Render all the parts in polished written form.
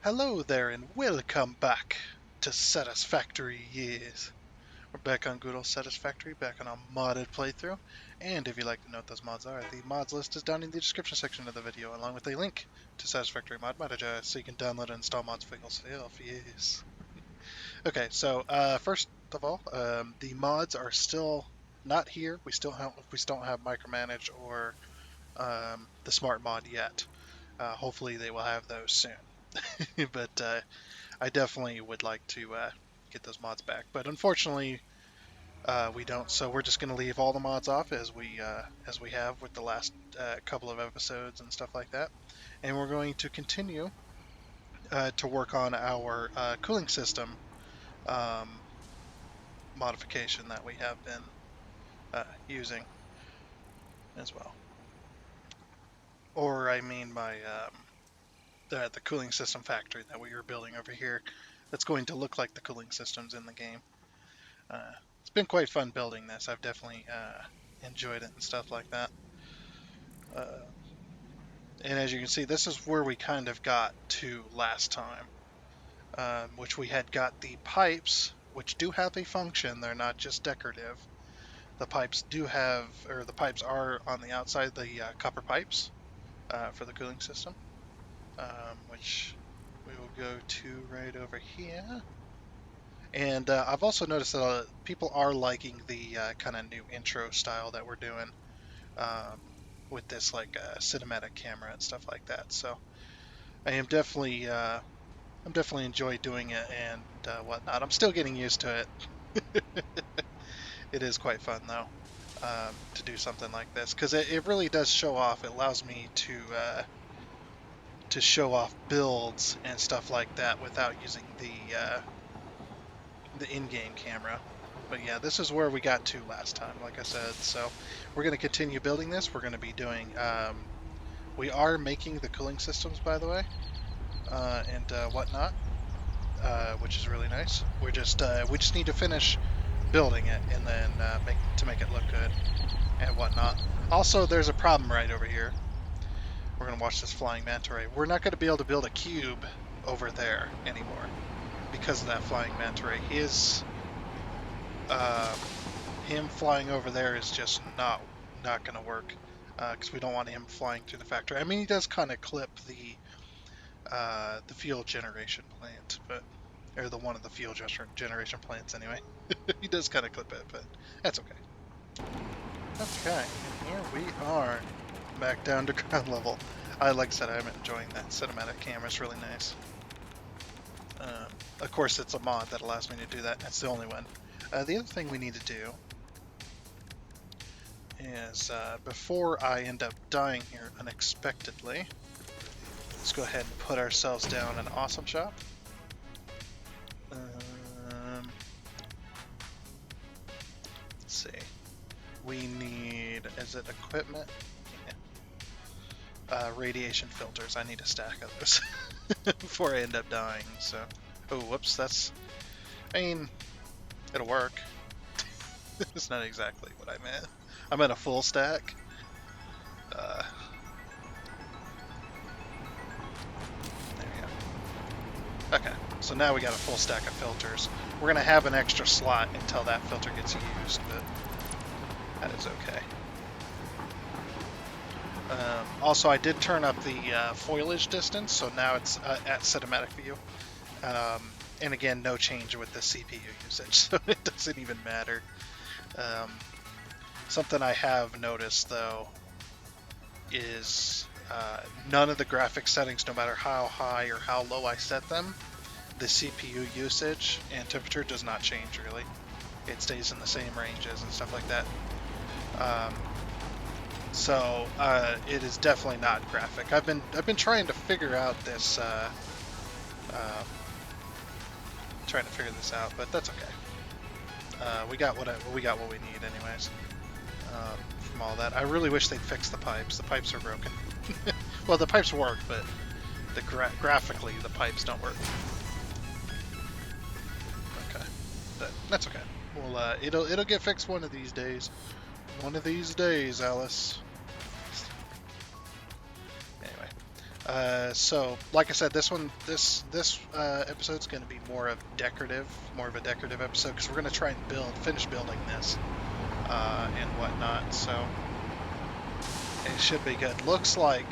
Hello there and welcome back to Satisfactory Years. We're back on good old Satisfactory, back on a modded playthrough. And if you'd like to know what those mods are, the mods list is down in the description section of the video, along with a link to Satisfactory Mod Manager, so you can download and install mods for yourself. Yes. Okay, so first of all, the mods are still not here. We still don't have micromanage or the smart mod yet. Hopefully they will have those soon. but I definitely would like to get those mods back, but unfortunately we don't. So we're just going to leave all the mods off as we have with the last couple of episodes and stuff like that, and we're going to continue to work on our cooling system um, modification that we have been using as well. Or I mean the cooling system factory that we were building over here. That's going to look like the cooling systems in the game. Uh, it's been quite fun building this. I've definitely enjoyed it and stuff like that. Uh, and as you can see, this is where we kind of got to last time, which we had got the pipes, which do have a function. They're not just decorative. The pipes do have, or the pipes are on the outside, the copper pipes for the cooling system, which we will go to right over here. And I've also noticed that people are liking the kind of new intro style that we're doing um, with this like cinematic camera and stuff like that. So I am definitely I'm definitely enjoy doing it and whatnot. I'm still getting used to it. It is quite fun though to do something like this because it really does show off. It allows me to show off builds and stuff like that without using the in-game camera. But yeah, this is where we got to last time, like I said. So we're going to continue building this. We're going to be doing, we are making the cooling systems, by the way, and whatnot, which is really nice. We just need to finish building it and then make it look good and whatnot. Also, there's a problem right over here. We're going to watch this flying manta ray. We're not going to be able to build a cube over there anymore because of that flying manta ray. Uh, him flying over there is just not going to work because we don't want him flying through the factory. I mean, he does kind of clip the fuel generation plant, but or the one of the fuel generation plants anyway. He does kind of clip it, but that's okay. Okay, and here we are back down to ground level. Like I said, I'm enjoying that cinematic camera. It's really nice. Of course, it's a mod that allows me to do that. That's the only one. The other thing we need to do is before I end up dying here unexpectedly, let's go ahead and put ourselves down an awesome shop. Let's see. We need, is it equipment? Yeah. Radiation filters. I need a stack of those before I end up dying. So, oh, whoops. I mean, it'll work. It's not exactly what I meant. I meant a full stack. There we go. Okay, so now we got a full stack of filters. We're gonna have an extra slot until that filter gets used, but that is okay. Also, I did turn up the foliage distance, so now it's at cinematic view. And again, no change with the CPU usage, so it doesn't even matter. Something I have noticed, though, is none of the graphic settings, no matter how high or how low I set them, the CPU usage and temperature does not change, really. It stays in the same ranges and stuff like that. So it is definitely not graphic. I've been trying to figure out this, but that's okay. We got what we need, anyways. From all that, I really wish they'd fix the pipes. The pipes are broken. Well, the pipes work, but graphically the pipes don't work. Okay, that's okay. Well, it'll get fixed one of these days. One of these days, Alice. Anyway, So, like I said, this episode's going to be more of a decorative episode because we're going to try and finish building this and whatnot. So it should be good. Looks like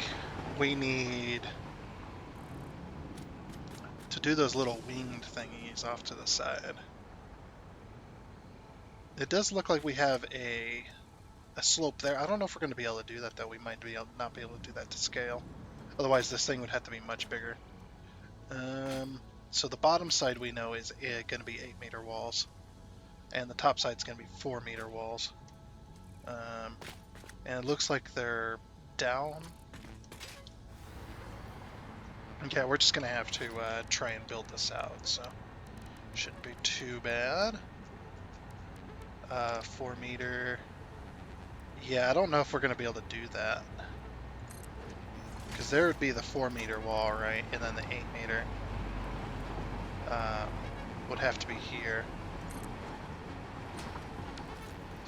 we need to do those little winged thingies off to the side. It does look like we have a slope there. I don't know if we're going to be able to do that though. We might not be able to do that to scale. Otherwise, this thing would have to be much bigger. So the bottom side we know is going to be 8-meter walls, and the top side is going to be 4-meter walls. And it looks like they're down. Yeah, we're just going to have to try and build this out, so shouldn't be too bad. 4-meter. Yeah, I don't know if we're going to be able to do that. Because there would be the 4-meter wall, right? And then the 8-meter would have to be here.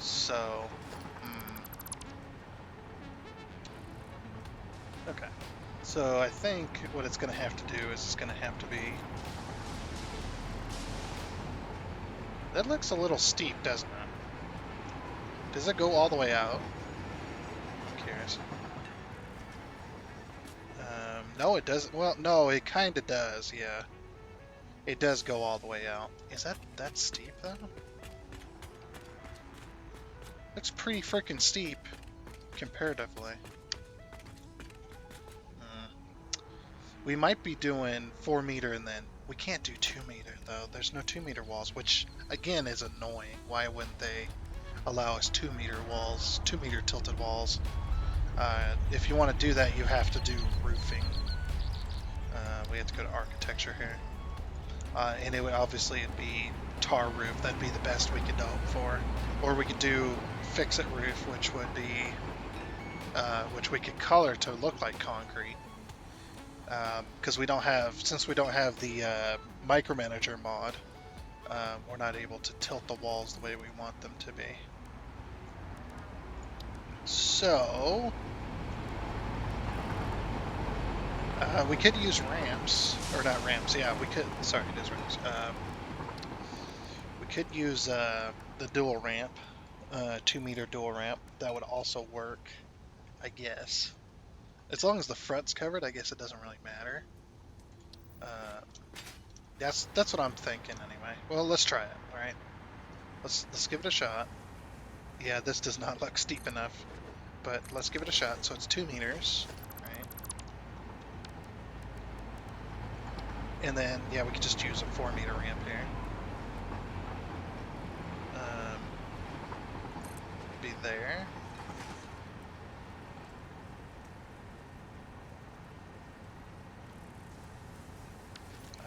So, okay. So I think what it's going to have to do is it's going to have to be... That looks a little steep, doesn't it? Does it go all the way out? I'm curious. No, it doesn't. Well, no, it kind of does, yeah. It does go all the way out. Is that steep, though? Looks pretty freaking steep, comparatively. We might be doing 4-meter and then... We can't do 2-meter, though. There's no 2-meter walls, which, again, is annoying. Why wouldn't they allow us 2-meter walls, 2-meter tilted walls? If you want to do that, you have to do roofing. We have to go to architecture here. And it would obviously it'd be tar roof. That'd be the best we could hope for. Or we could do fix-it roof, which would be... which we could color to look like concrete. Because since we don't have the micromanager mod, we're not able to tilt the walls the way we want them to be. So, we could use ramps, or not ramps, yeah, we could, sorry, it is ramps. We could use the dual ramp, 2-meter dual ramp. That would also work, I guess. As long as the front's covered, I guess it doesn't really matter. That's what I'm thinking anyway. Well, let's try it. All right, let's give it a shot. Yeah, this does not look steep enough, but let's give it a shot. So it's 2 meters, right? And then yeah, we could just use a 4-meter ramp here. Be there.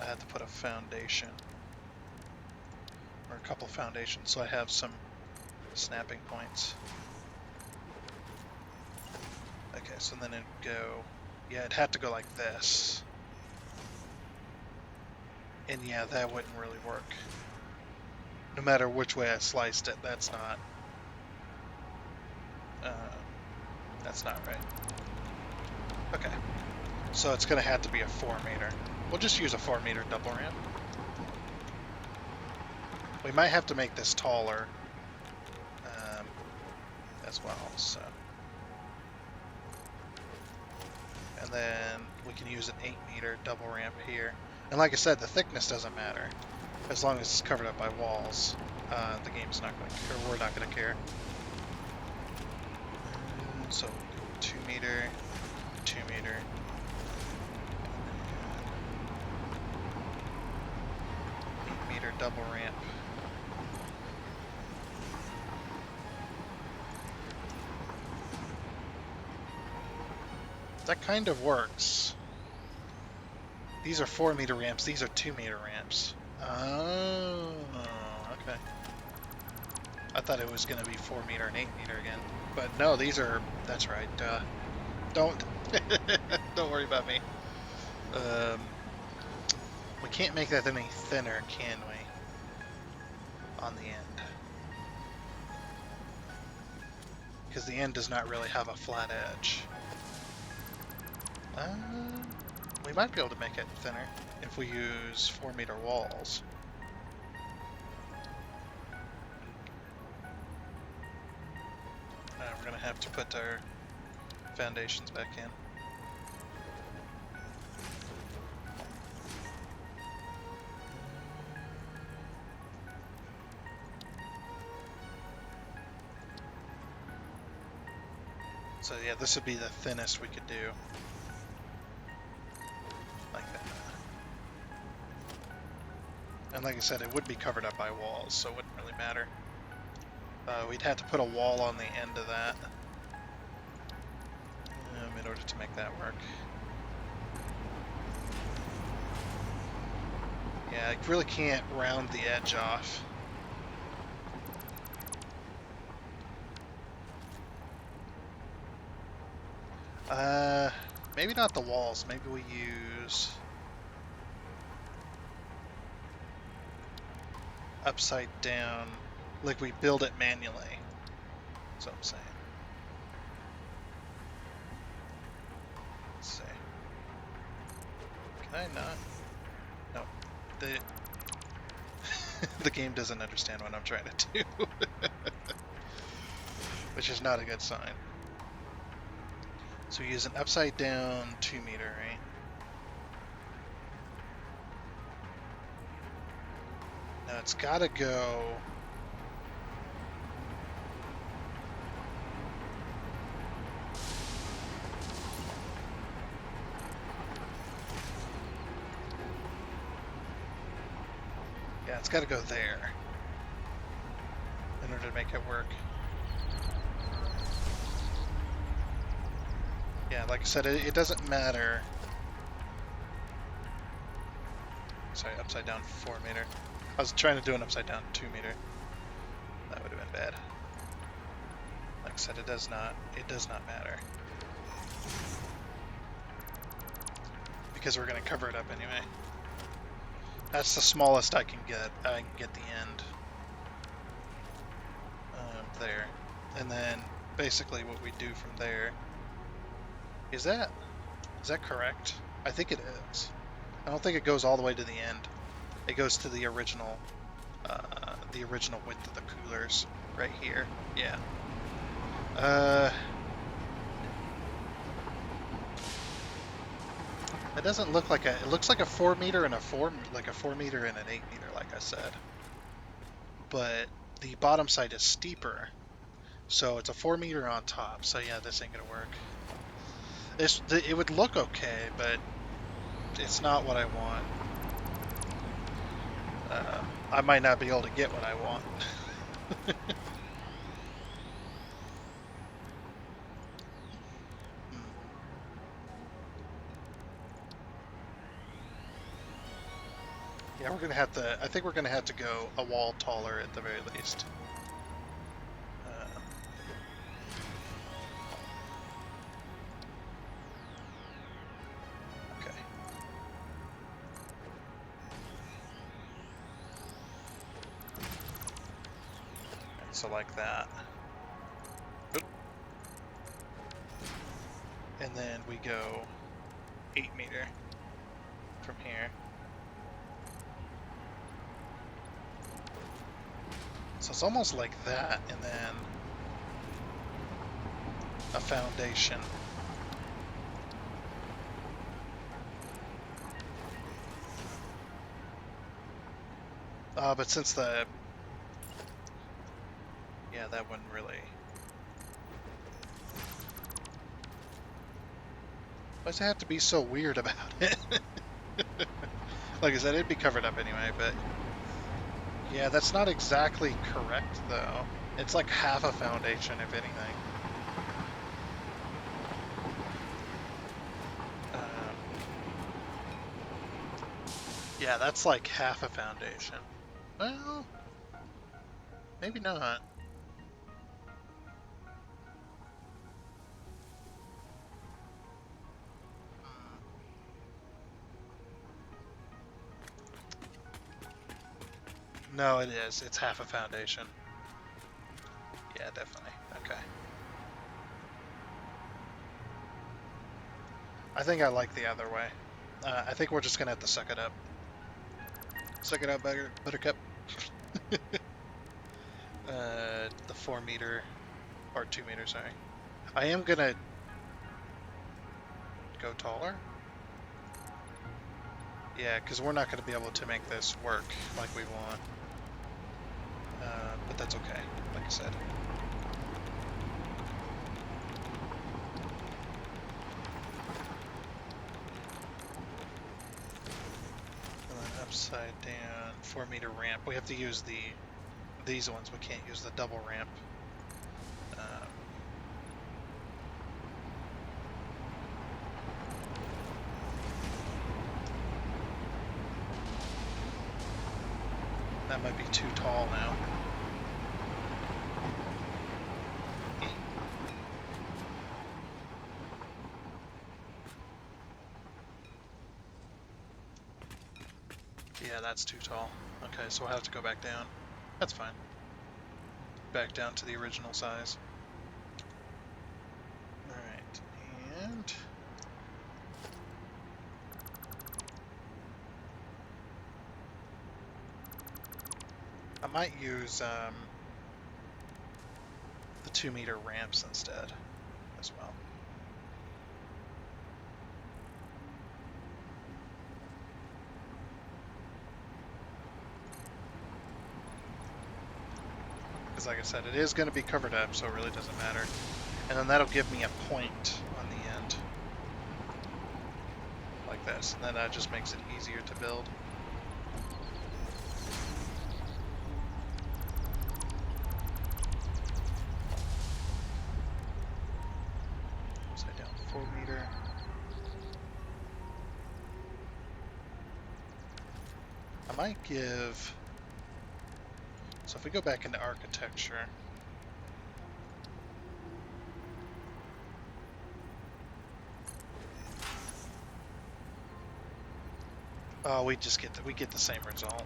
I had to put a foundation, or a couple foundations, so I have some snapping points. Okay, so then it'd go, yeah, it had to go like this. And yeah, that wouldn't really work. No matter which way I sliced it, that's not right. Okay, so it's gonna have to be a 4-meter. We'll just use a 4-meter double ramp. We might have to make this taller as well, so. And then we can use an 8-meter double ramp here. And like I said, the thickness doesn't matter. As long as it's covered up by walls, the game's not going to care, we're not going to care. So 2-meter, 2-meter. 8-meter double ramp. That kind of works. These are 4-meter ramps, these are 2-meter ramps. Oh, okay. I thought it was going to be 4-meter and 8-meter again. But no, these are, that's right. Don't worry about me. We can't make that any thinner, can we? On the end. Because the end does not really have a flat edge. We might be able to make it thinner if we use 4-meter walls. We're going to have to put our foundations back in. So yeah, this would be the thinnest we could do. Like that. And like I said, it would be covered up by walls, so it wouldn't really matter. We'd have to put a wall on the end of that in order to make that work. Yeah, I really can't round the edge off. Maybe not the walls. Maybe we use upside down, like we build it manually. That's what I'm saying. Let's see. Can I not? No. The game doesn't understand what I'm trying to do. Which is not a good sign. So we use an upside down 2-meter, right? Now it's gotta go. Yeah, it's gotta go there in order to make it work. Yeah, like I said, it doesn't matter. Sorry, upside down 4-meter. I was trying to do an upside down 2-meter. That would have been bad. Like I said, it does not matter. Because we're going to cover it up anyway. That's the smallest I can get. I can get the end. There. And then basically what we do from there. Is that correct? I think it is. I don't think it goes all the way to the end. It goes to the original width of the coolers right here. Yeah. It doesn't look like it looks like a 4-meter and a 4-meter and an 8-meter, like I said. But the bottom side is steeper, so it's a 4-meter on top. So yeah, this ain't gonna work. It would look okay, but it's not what I want. I might not be able to get what I want. Yeah, we're gonna have to. I think we're gonna have to go a wall taller at the very least. Okay. And so like that. Oop. And then we go 8-meter from here. So it's almost like that, and then a foundation. But since yeah, that wouldn't really. Why does it have to be so weird about it? Like I said, it'd be covered up anyway, but yeah, that's not exactly correct though. It's like half a foundation, if anything. Yeah, that's like half a foundation. Well, maybe not. No, it is. It's half a foundation. Yeah, definitely. Okay. I think I like the other way. I think we're just gonna have to suck it up. Suck it up, Buttercup. The 4 meter, or 2 meter, sorry. I am gonna go taller. Yeah, because we're not gonna be able to make this work like we want. But that's okay, like I said. And then upside down, 4 meter ramp. We have to use these ones. We can't use the double ramp. That might be too tall now. Yeah, that's too tall. Okay, so we'll have to go back down. That's fine. Back down to the original size. Alright, and... I might use the 2 meter ramps instead as well. Because like I said, it is going to be covered up, so it really doesn't matter. And then that'll give me a point on the end. Like this. And then that just makes it easier to build. Upside down 4 meter. I might give... So if we go back into architecture, oh, we get the same result.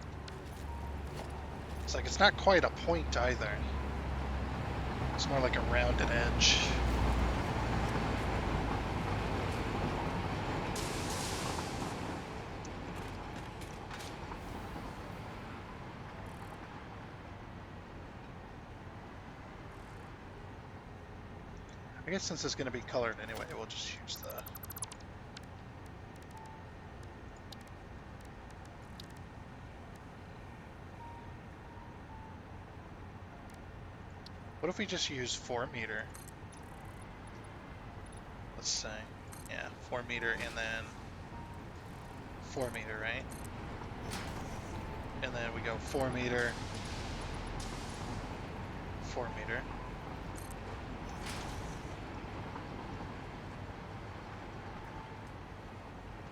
It's like it's not quite a point either. It's more like a rounded edge. I guess since it's going to be colored anyway, we'll just use the... What if we just use 4 meter? Let's say, yeah, 4 meter and then 4 meter, right? And then we go 4 meter, 4 meter.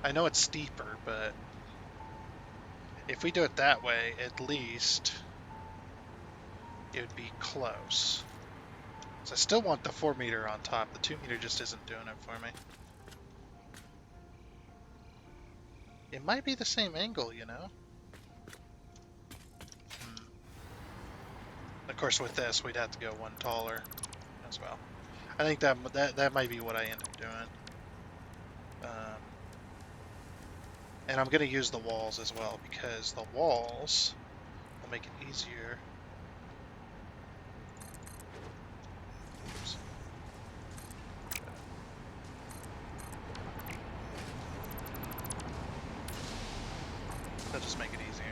I know it's steeper, but if we do it that way, at least it would be close. So I still want the 4 meter on top. The 2 meter just isn't doing it for me. It might be the same angle, you know? Of course, with this, we'd have to go one taller as well. I think that might be what I end up doing. And I'm going to use the walls as well, because the walls will make it easier. Oops. That'll just make it easier.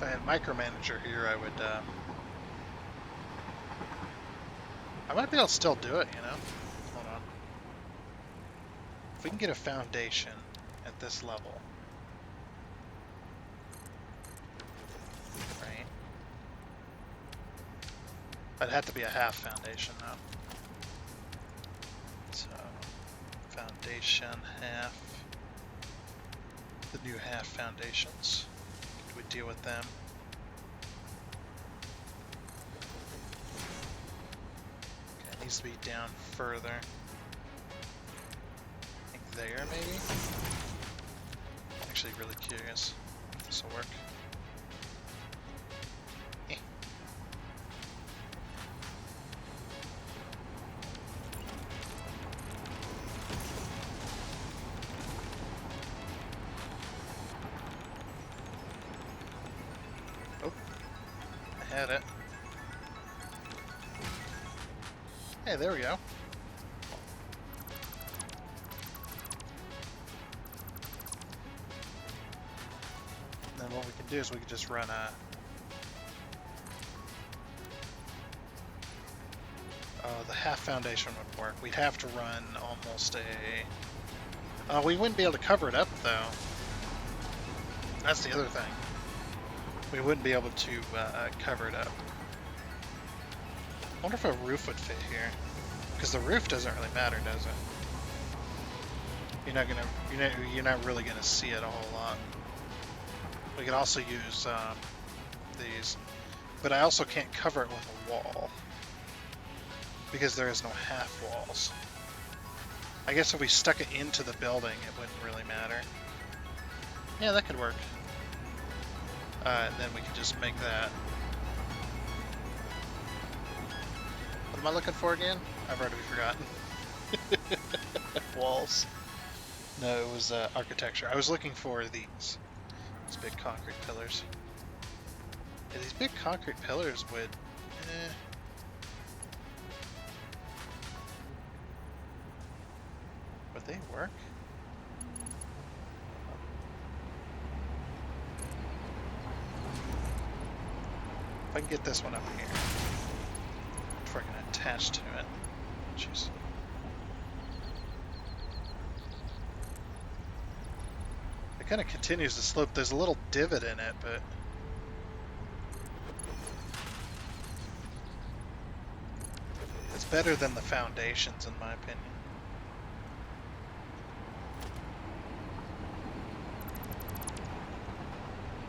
If I had micromanager here, I would, I might be able to still do it, you know? Hold on. If we can get a foundation at this level, right? That'd have to be a half foundation, though. So, foundation, half. The new half foundations. We deal with them. Okay, it needs to be down further. I think there, maybe? Actually really curious if this will work. hit it. Hey, there we go. And then what we can do is we can just run a... the half foundation would work. We'd have to run almost a... we wouldn't be able to cover it up, though. That's the other thing. We wouldn't be able to cover it up. I wonder if a roof would fit here. Because the roof doesn't really matter, does it? You're not really gonna see it a whole lot. We could also use these, but I also can't cover it with a wall because there is no half walls. I guess if we stuck it into the building, it wouldn't really matter. Yeah, that could work. And then we could just make that. What am I looking for again? I've already forgotten. Walls. No, it was architecture. I was looking for these big concrete pillars. Yeah, these big concrete pillars would... Would they work? If I can get this one up here. Before I can attach to it. Jeez. It kind of continues to slope. There's a little divot in it, but... It's better than the foundations, in my opinion.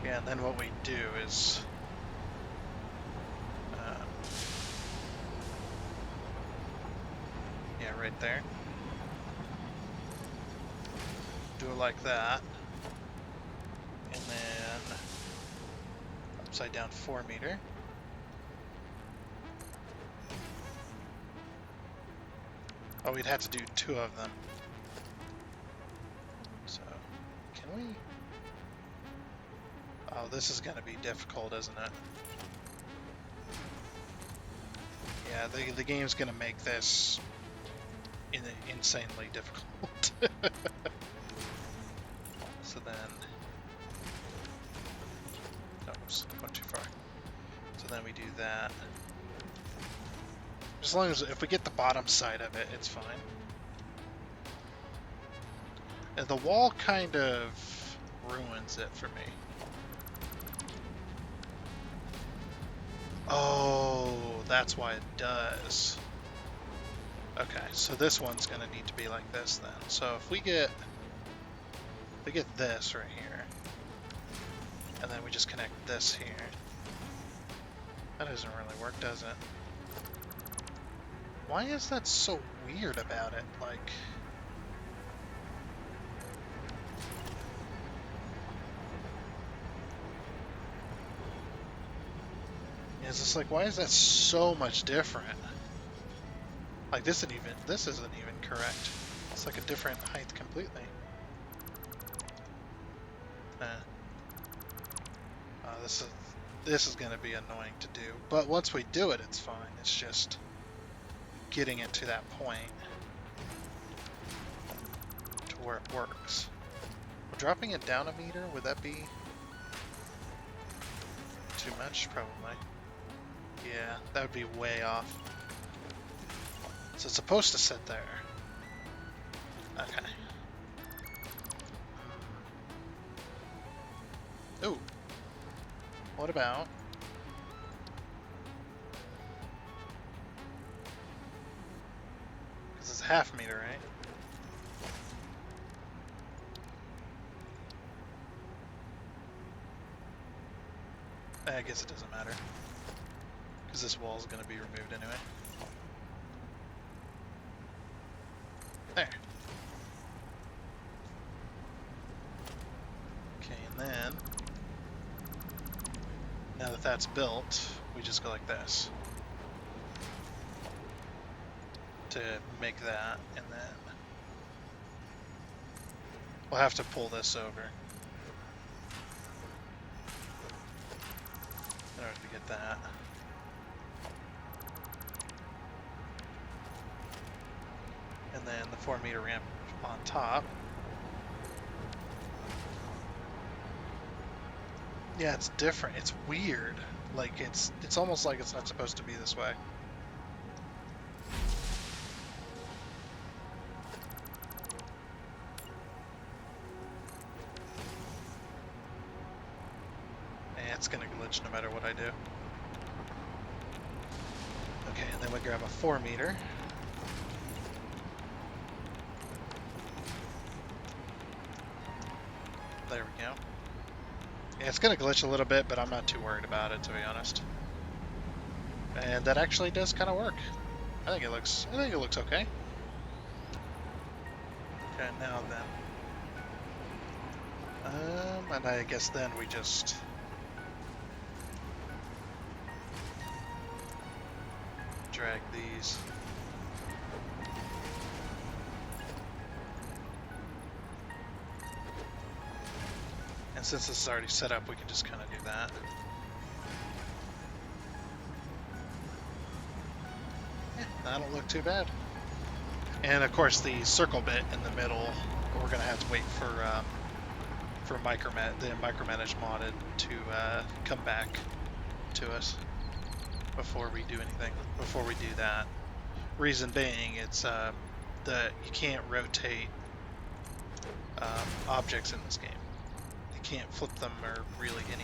Yeah, and then what we do is... yeah, right there. Do it like that. And then upside down 4 meter. Oh, we'd have to do 2 of them. So, can we? Oh, this is going to be difficult, isn't it? Yeah, the game's going to make this insanely difficult. So then... Oops, went too far. So then we do that. As long as, if we get the bottom side of it, it's fine. And the wall kind of ruins it for me. Oh, that's why it does. Okay, so this one's gonna need to be like this then. So if we get this right here, and then we just connect this here, that doesn't really work, does it? Why is that so weird about it? Like, it's just like, why is that so much different? Like, this isn't even correct. It's like a different height completely. This is going to be annoying to do, but once we do it, it's fine. It's just getting it to that point to where it works. Dropping it down a meter, would that be too much? Probably. Yeah, that would be way off. So it's supposed to sit there. Okay. Ooh. What about... Because it's a half meter, right? I guess it doesn't matter. Because this wall is going to be removed anyway. There. Okay, and then... Now that that's built, we just go like this. To make that, and then... We'll have to pull this over. in order to get that. And then the 4-meter ramp on top. Yeah, it's different. It's weird. Like it's almost like it's not supposed to be this way. And it's gonna glitch no matter what I do. Okay, and then we grab a 4-meter. There we go. Yeah, it's gonna glitch a little bit, but I'm not too worried about it, to be honest. And that actually does kind of work. I think it looks okay. Okay, now then. And I guess then we just drag these. And since this is already set up, we can just kind of do that. Yeah, that don't look too bad. And of course, the circle bit in the middle, we're gonna have to wait for the micromanage modded to come back to us before we do anything. Before we do that, reason being, it's you can't rotate objects in this game. You can't flip them or really you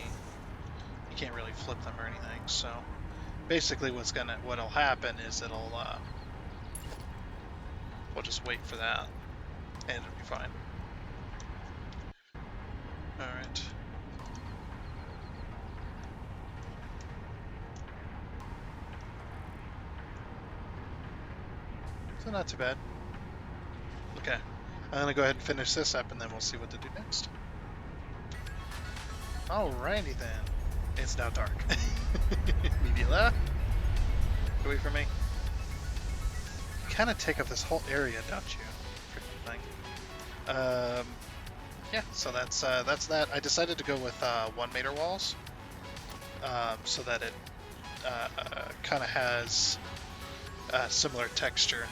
can't really flip them or anything. So basically what'll happen is we'll just wait for that and it'll be fine. Alright. So not too bad. Okay. I'm gonna go ahead and finish this up and then we'll see what to do next. Alrighty then. It's now dark. Media. Get away from me. You kind of take up this whole area, don't you? Freaking thing. Yeah, so that's that. I decided to go with 1-meter walls, so that it kind of has a similar texture,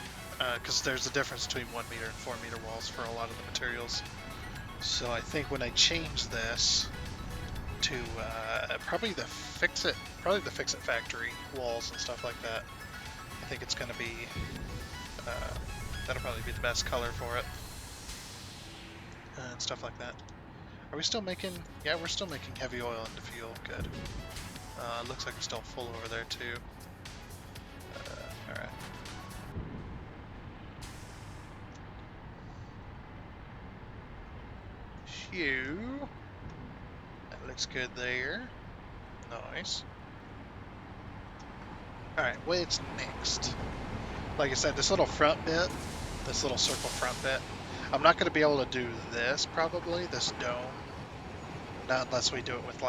because there's a difference between 1-meter and 4-meter walls for a lot of the materials. So I think when I change this to probably the fix-it factory walls and stuff like that, I think it's going to be that'll probably be the best color for it and stuff like that. Are we still making? Yeah, we're still making heavy oil into fuel. Good. Looks like we're still full over there too. All right. Phew. That looks good there. Nice. Alright, what's next? Like I said, this little front bit, this little circle front bit, I'm not going to be able to do this probably, this dome. Not unless we do it with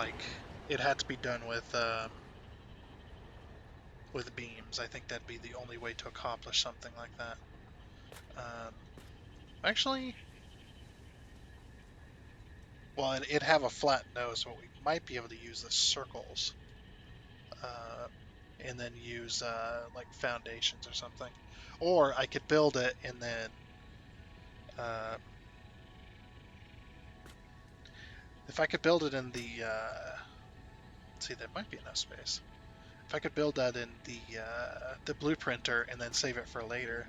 it had to be done with beams. I think that'd be the only way to accomplish something like that. Actually, well, it'd have a flat nose, but we might be able to use the circles. And then use like foundations or something. Or I could build it and then if I could build it in the let's see, there might be enough space. If I could build that in the blueprinter and then save it for later,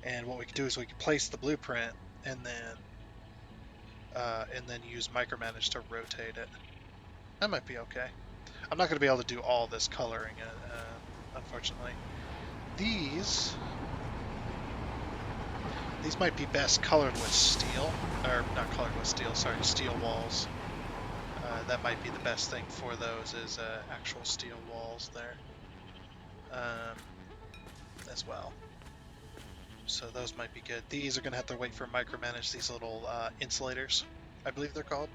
and what we could do is we could place the blueprint and then use micromanage to rotate it. That might be okay. I'm not going to be able to do all this coloring, unfortunately. These might be best colored with steel, or not colored with steel, sorry, steel walls. That might be the best thing for those is actual steel walls there as well. So those might be good. These are going to have to wait for micromanage, these little insulators, I believe they're called.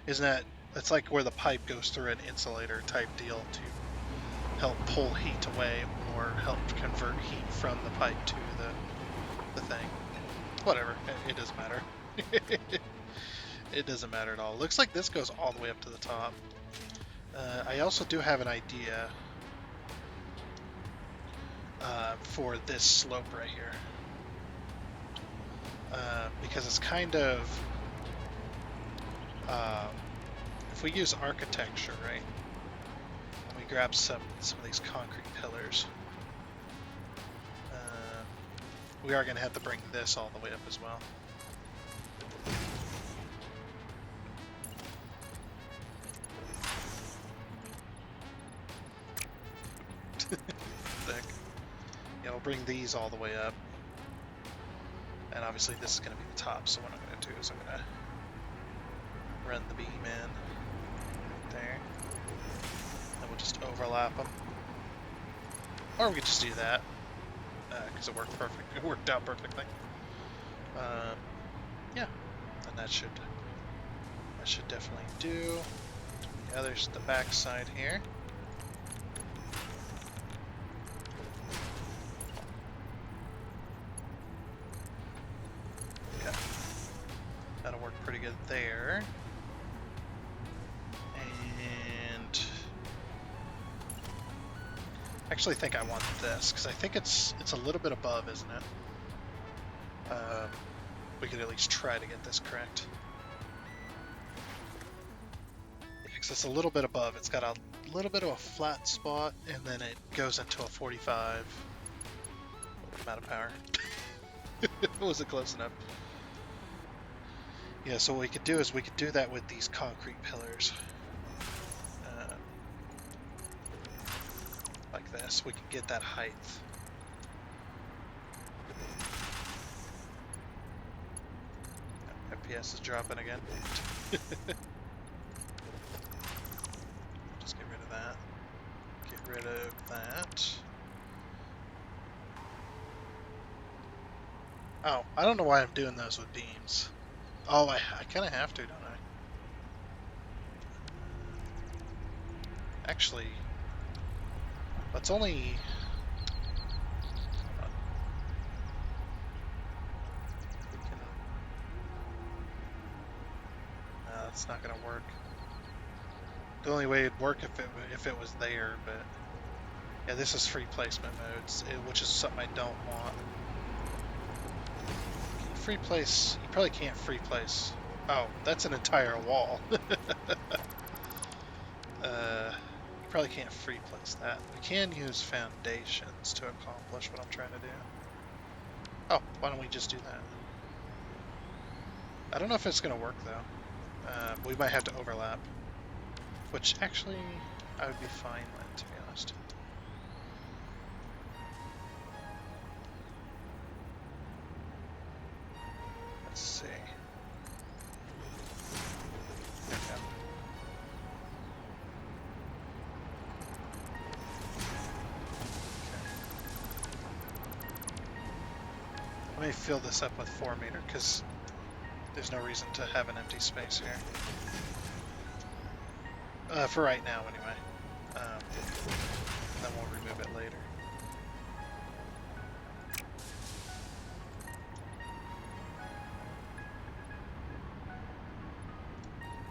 Isn't that, it's like where the pipe goes through an insulator type deal to help pull heat away or help convert heat from the pipe to the thing. Whatever, it doesn't matter. It doesn't matter at all. Looks like this goes all the way up to the top. I also do have an idea for this slope right here. Because it's kind of... if we use architecture, right? And we grab some of these concrete pillars, we are going to have to bring this all the way up as well. Thick. Yeah, we'll bring these all the way up. And obviously this is going to be the top, so what I'm going to do is I'm going to run the beam in right there. And we'll just overlap them. Or we could just do that, because it worked perfect. It worked out perfectly. Yeah, and that should definitely do. Yeah, there's the back side here. Okay, that'll work pretty good there. And I actually think I want this because I think it's a little bit above, isn't it? We could at least try to get this correct. Because it's a little bit above. It's got a little bit of a flat spot, and then it goes into a 45 amount of power. Was it close enough? Yeah, so what we could do is we could do that with these concrete pillars. Like this. We could get that height. FPS is dropping again. Just get rid of that. Get rid of that. Oh, I don't know why I'm doing those with beams. Oh, I kind of have to, don't I? Actually, let's only... It's not gonna work. The only way it'd work if it was there, but yeah, this is free placement modes, which is something I don't want. Free place, you probably can't free place. Oh, that's an entire wall. You probably can't free place that. We can use foundations to accomplish what I'm trying to do. Oh, why don't we just do that? I don't know if it's gonna work though. We might have to overlap, which actually I would be fine with, to be honest. Let's see. There we go. Okay. Let me fill this up with 4 meter, because there's no reason to have an empty space here. For right now, anyway. Then we'll remove it later.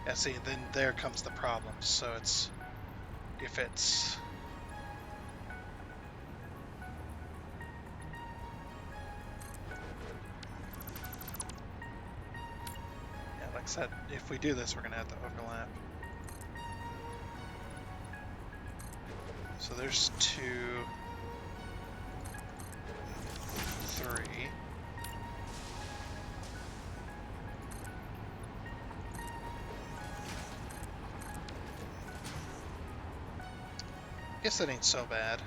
Yeah, see, then there comes the problem. So it's... if it's... like I said, if we do this, we're going to have to overlap. So there's 2, 3. Guess that ain't so bad.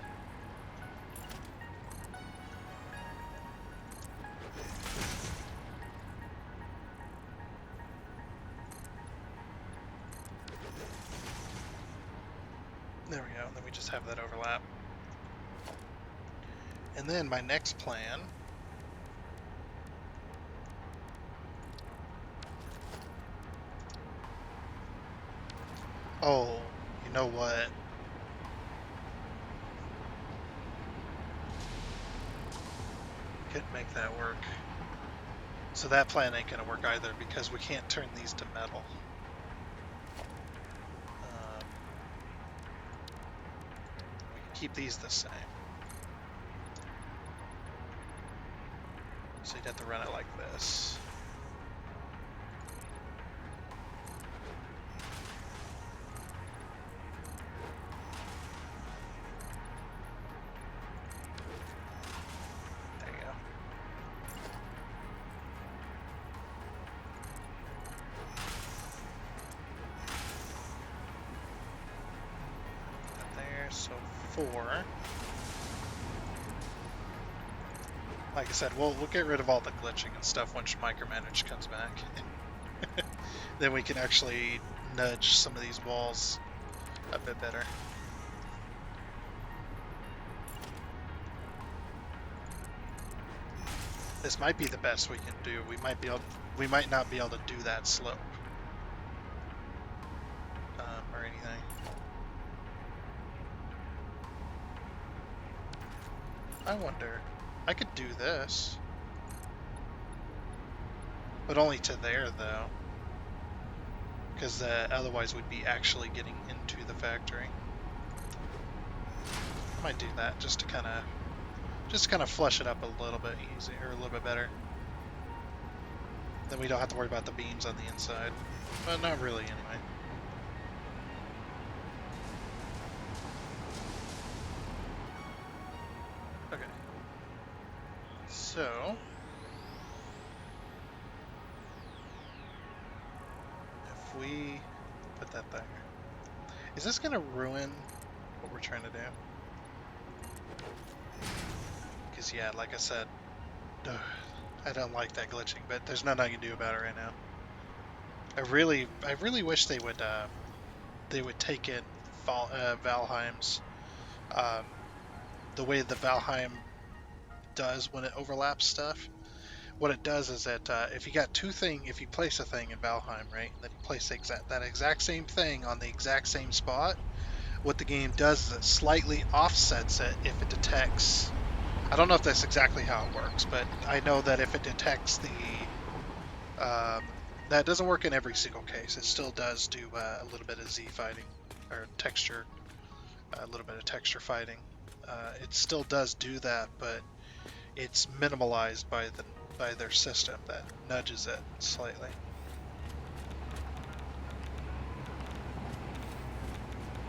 There we go, and then we just have that overlap. And then my next plan oh, you know what? Couldn't make that work. So that plan ain't gonna work either because we can't turn these to metal. keep these the same. So you'd have to run it like this. There you go. There, so 4. Like I said, we'll get rid of all the glitching and stuff once micromanage comes back. Then we can actually nudge some of these walls a bit better. This might be the best we can do. We might not be able to do that slope or anything. I wonder. I could do this, but only to there though, because otherwise we'd be actually getting into the factory. I might do that just to kind of flush it up a little bit easier, or a little bit better. Then we don't have to worry about the beams on the inside. But not really anyway. Okay. So if we put that there, is this gonna ruin what we're trying to do? Because yeah, like I said, I don't like that glitching, but there's nothing I can do about it right now. I really wish they would take in Valheim's the way the Valheim does when it overlaps stuff. What it does is that if you place a thing in Valheim, right, and then you place that exact same thing on the exact same spot, what the game does is it slightly offsets it if it detects. I don't know if that's exactly how it works, but I know that if it detects that doesn't work in every single case. It still does do a little bit of Z fighting, or texture, a little bit of texture fighting. It still does do that, but it's minimalized by their system that nudges it slightly.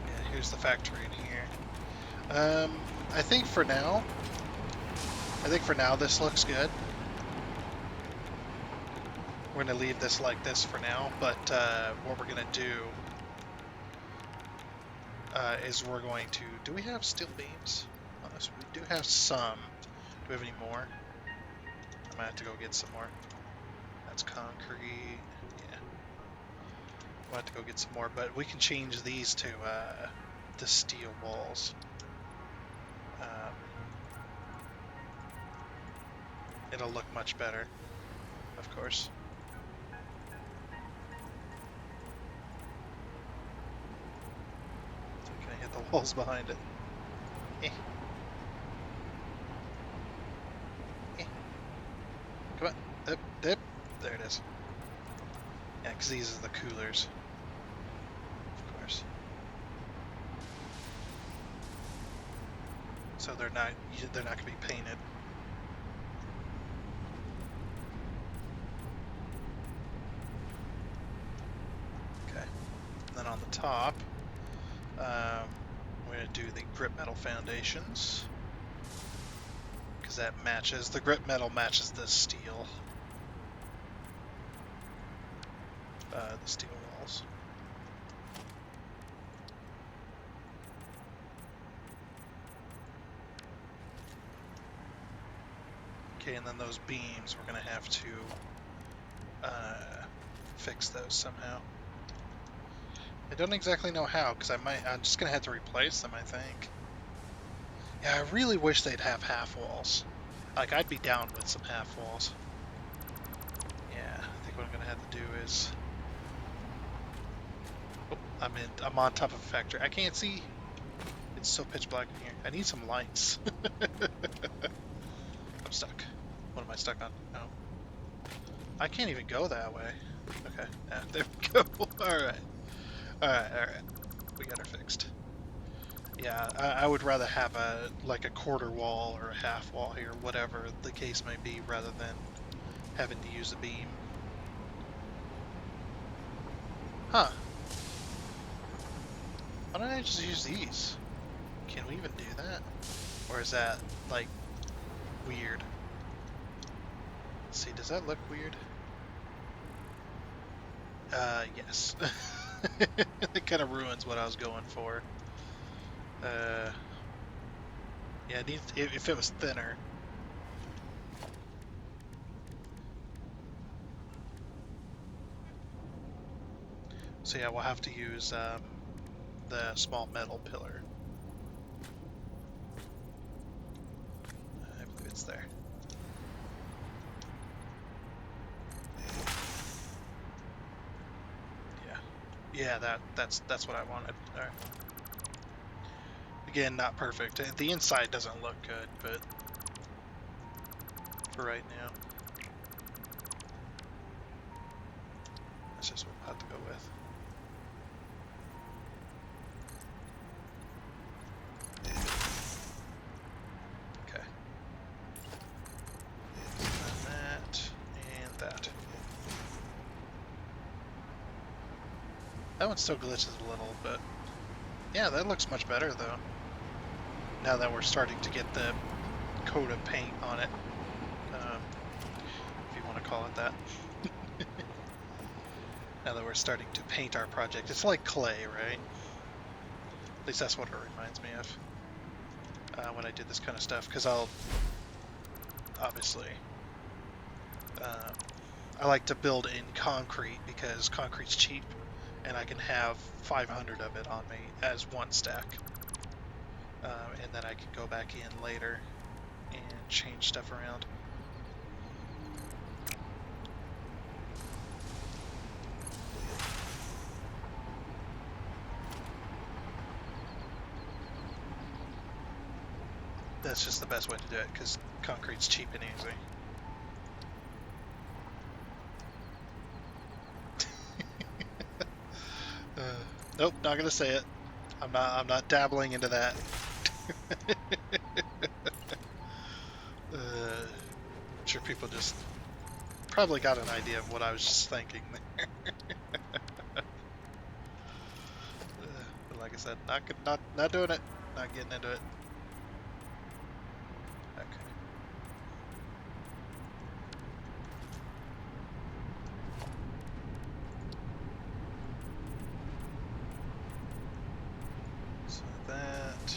Yeah, here's the factory in here. I think for now this looks good. We're going to leave this like this for now, but what we're going to do is we're going to... Do we have steel beams? Oh, so we do have some. Do we have any more? I might have to go get some more. That's concrete. Yeah. We'll have to go get some more, but we can change these to steel walls. It'll look much better, of course. Can I hit the walls behind it? Eh. Eh. Come on. Up, up. There it is. Yeah, because these are the coolers. Of course. So they're not going to be painted. Okay. And then on the top, we're going to do the grip metal foundations, because that matches, the grip metal matches the steel walls. Okay, and then those beams, we're going to have to fix those somehow. I don't exactly know how, because I'm just going to have to replace them, I think. Yeah, I really wish they'd have half walls. Like, I'd be down with some half walls. Yeah, I think what I'm going to have to do is... Oh, I'm on top of a factory. I can't see. It's so pitch black in here. I need some lights. I'm stuck. What am I stuck on? No. I can't even go that way. Okay, yeah, there we go. Alright. Alright. We got her fixed. Yeah, I would rather have a like a quarter wall or a half wall here, whatever the case may be, rather than having to use a beam. Huh. Why don't I just use these? Can we even do that? Or is that, like, weird? Let's see, does that look weird? Yes. It kind of ruins what I was going for. Uh, yeah, it needs, if it was thinner. So yeah, we'll have to use the small metal pillar. I believe it's there. Yeah, yeah, that's what I wanted. All right. Again, not perfect. The inside doesn't look good, but for right now, that's just what we'll have to go with. Okay. So that and that. That one still glitches a little, but yeah, that looks much better though. Now that we're starting to get the coat of paint on it, if you want to call it that. Now that we're starting to paint our project, it's like clay, right? At least that's what it reminds me of when I did this kind of stuff. Because I'll obviously I like to build in concrete because concrete's cheap, and I can have 500 of it on me as one stack. And then I can go back in later and change stuff around. That's just the best way to do it because concrete's cheap and easy. Nope, not gonna say it. I'm not dabbling into that. I'm sure people just probably got an idea of what I was just thinking there. But like I said, not doing it. Not getting into it. Okay. So that.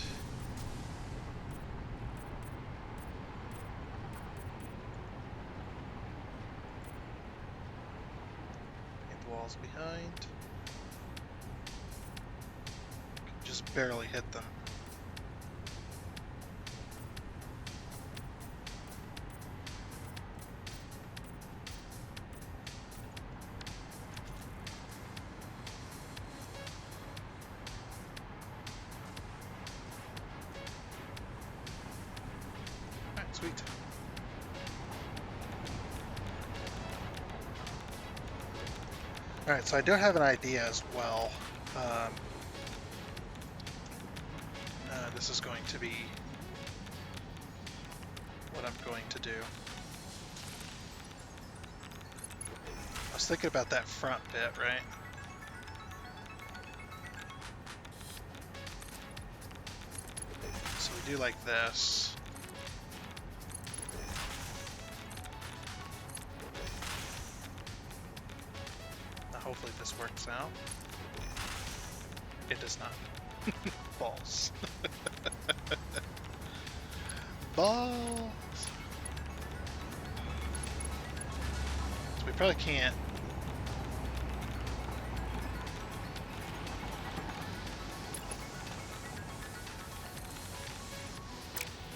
Paint the walls behind. Just barely hit them. Alright, sweet. Alright, so I do have an idea as well. This is going to be what I'm going to do. I was thinking about that front bit, right? So we do like this. Now hopefully this works out. It does not. Balls. Balls. So we probably can't.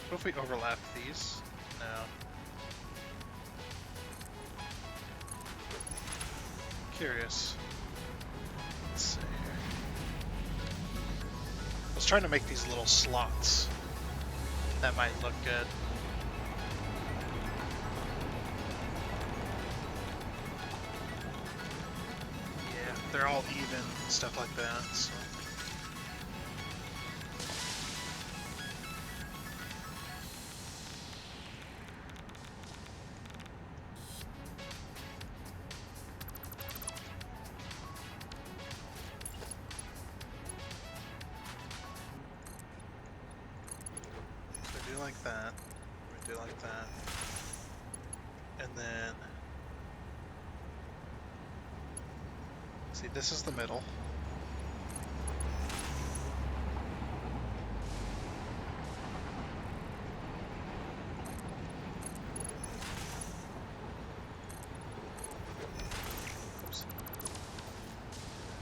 What if we overlap these? No. Curious. Let's see here. I was trying to make these little slots. That might look good. Yeah, they're all even and stuff like that. So. like that. We do like that. And then, see, this is the middle. Oops.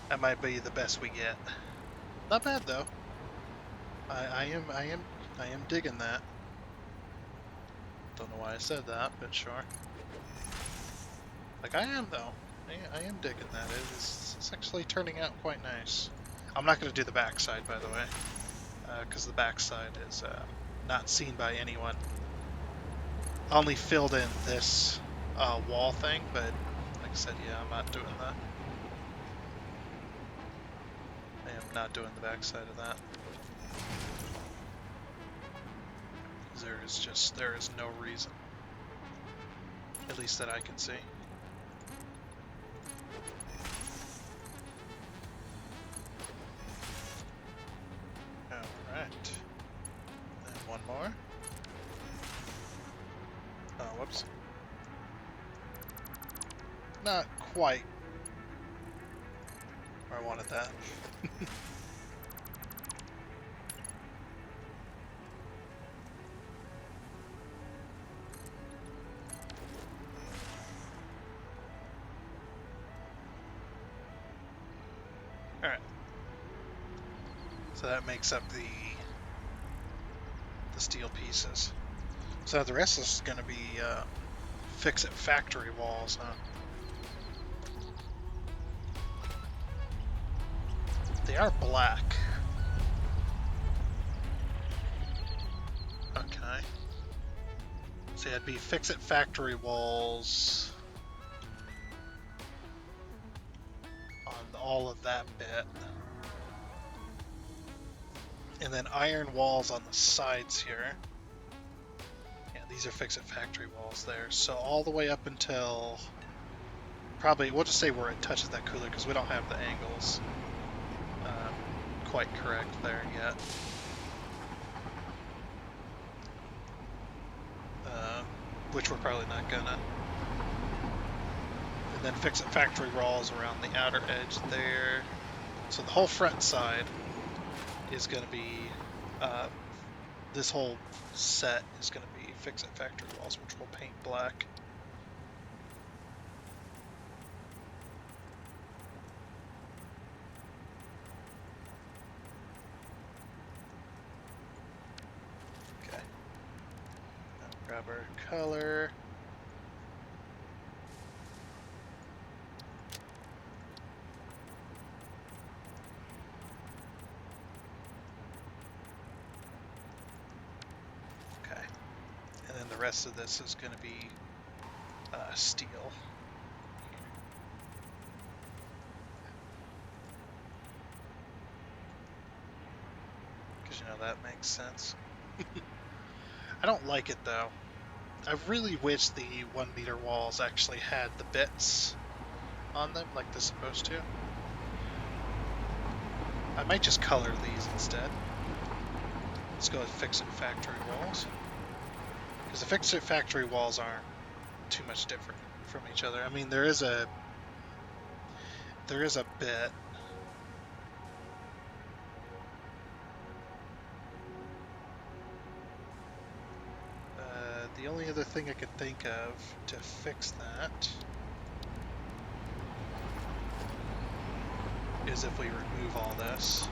That might be the best we get. Not bad though. I am digging that. Don't know why I said that, but sure. Like I am though. I am digging that. It's actually turning out quite nice. I'm not going to do the backside, by the way, because the backside is not seen by anyone. I only filled in this wall thing, but like I said, yeah, I'm not doing that. I am not doing the backside of that. There is no reason, at least that I can see. Alright. And one more. Oh, whoops. Not quite where I wanted that. Alright. So that makes up the steel pieces. So the rest is going to be fix-it factory walls, huh? They are black. Okay. So it'd be fix-it factory walls on all of that bit. And then iron walls on the sides here. Yeah, these are fix-it factory walls there. So all the way up until probably, we'll just say where it touches that cooler because we don't have the angles quite correct there yet. Which we're probably not gonna. And then fix-it factory walls around the outer edge there. So the whole front side is going to be, this whole set is going to be fix-it factory walls, which we'll paint black. Okay. Now grab our color. The rest of this is going to be steel. Because, you know, that makes sense. I don't like it, though. I really wish the 1 meter walls actually had the bits on them like they're supposed to. I might just color these instead. Let's go with fix-it factory walls. Because the fix-it factory walls aren't too much different from each other. I mean, there is a bit. The only other thing I could think of to fix that is if we remove all this,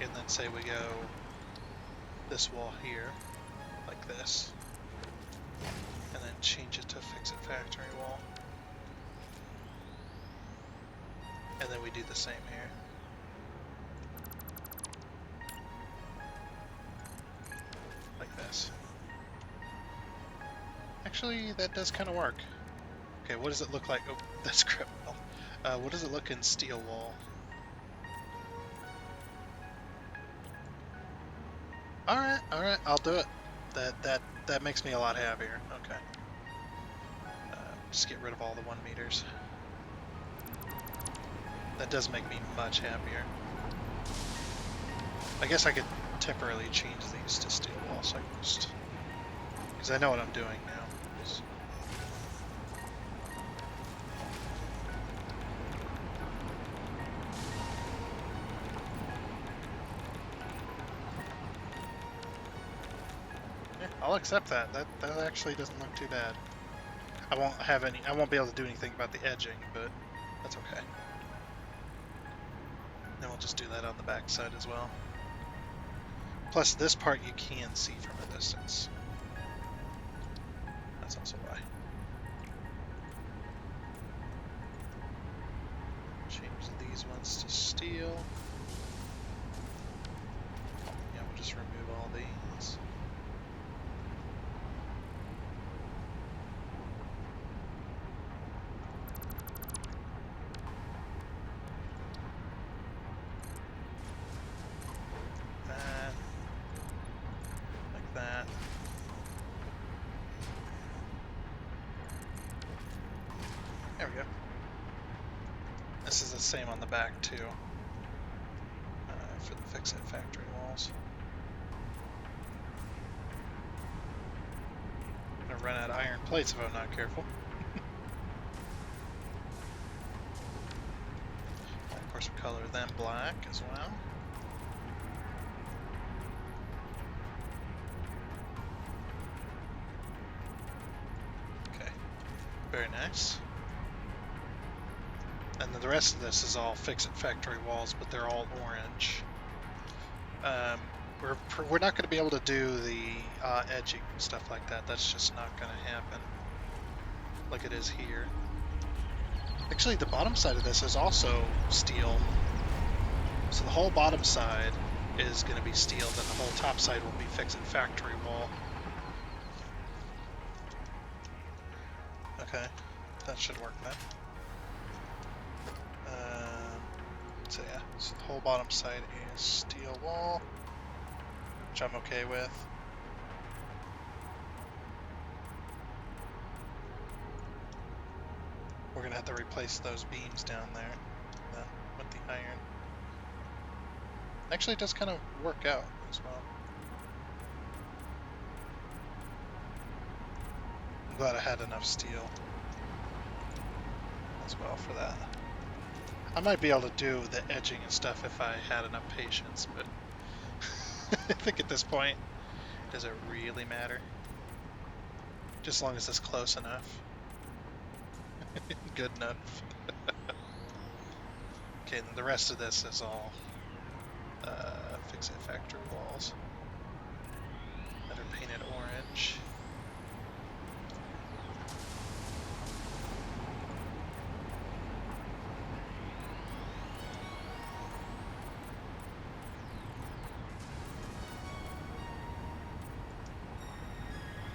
and then say we go this wall here, like this, and then change it to fix-it factory wall. And then we do the same here. Like this. Actually, that does kind of work. Okay, what does it look like? Oh, that's criminal. What does it look in steel wall? Alright, I'll do it. That makes me a lot happier. Okay. Just get rid of all the 1 meters. That does make me much happier. I guess I could temporarily change these to steel walls first, because I know what I'm doing now. Yeah, I'll accept that. That actually doesn't look too bad. I won't be able to do anything about the edging, but that's okay. Then we'll just do that on the back side as well. Plus, this part you can see from a distance. That's also why. Change these ones to steel. Yeah, we'll just remove all these. That. Like that. There we go. This is the same on the back too, for the fix-it factory walls. I'm gonna run out of iron plates if I'm not careful. And of course, we color them black as well. Okay, very nice. And then the rest of this is all fix-it factory walls, but they're all orange. We're not going to be able to do the edging and stuff like that. That's just not going to happen like it is here. Actually, the bottom side of this is also steel. So the whole bottom side is going to be steel, then the whole top side will be fix-it factory wall. Okay, that should work then. So yeah, so the whole bottom side is steel wall, which I'm okay with. We're gonna have to replace those beams down there then with the iron. Actually, it does kind of work out as well. I'm glad I had enough steel as well for that. I might be able to do the edging and stuff if I had enough patience, but I think at this point, does it really matter? Just as long as it's close enough. Good enough. Okay, then the rest of this is all fix-it factory walls that are painted orange.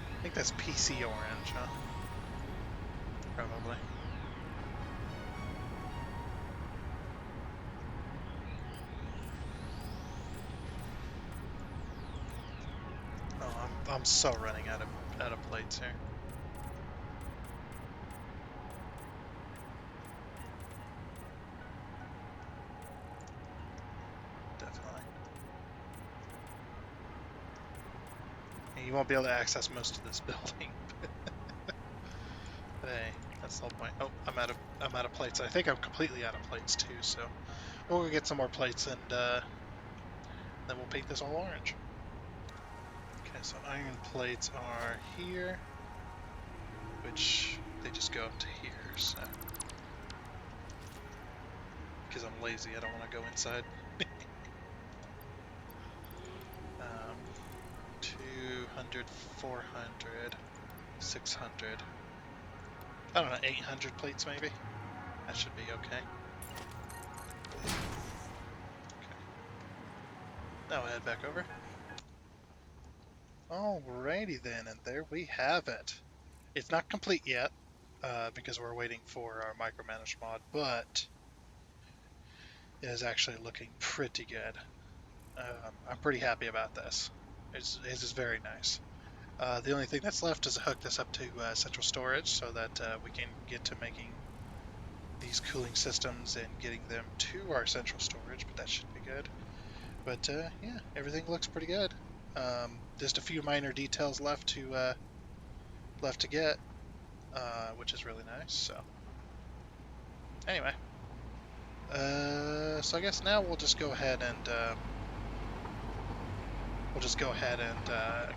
I think that's PC orange, huh? Probably. Oh, I'm so running out of plates here. Definitely. And you won't be able to access most of this building. But hey, that's the whole point. Oh, I'm out of plates. I think I'm completely out of plates too, so we'll go get some more plates and then we'll paint this all orange. Okay, so iron plates are here, which they just go up to here, so because I'm lazy, I don't want to go inside. 200, 400, 600. I don't know, 800 plates maybe? That should be okay. Now we'll head back over. Alrighty then, and there we have it. It's not complete yet, because we're waiting for our micromanage mod, but it is actually looking pretty good. I'm pretty happy about this. It is very nice. The only thing that's left is to hook this up to central storage so that we can get to making these cooling systems and getting them to our central storage, but that should be good. But yeah, everything looks pretty good. Just a few minor details left to get, which is really nice. So anyway, so I guess now we'll just go ahead and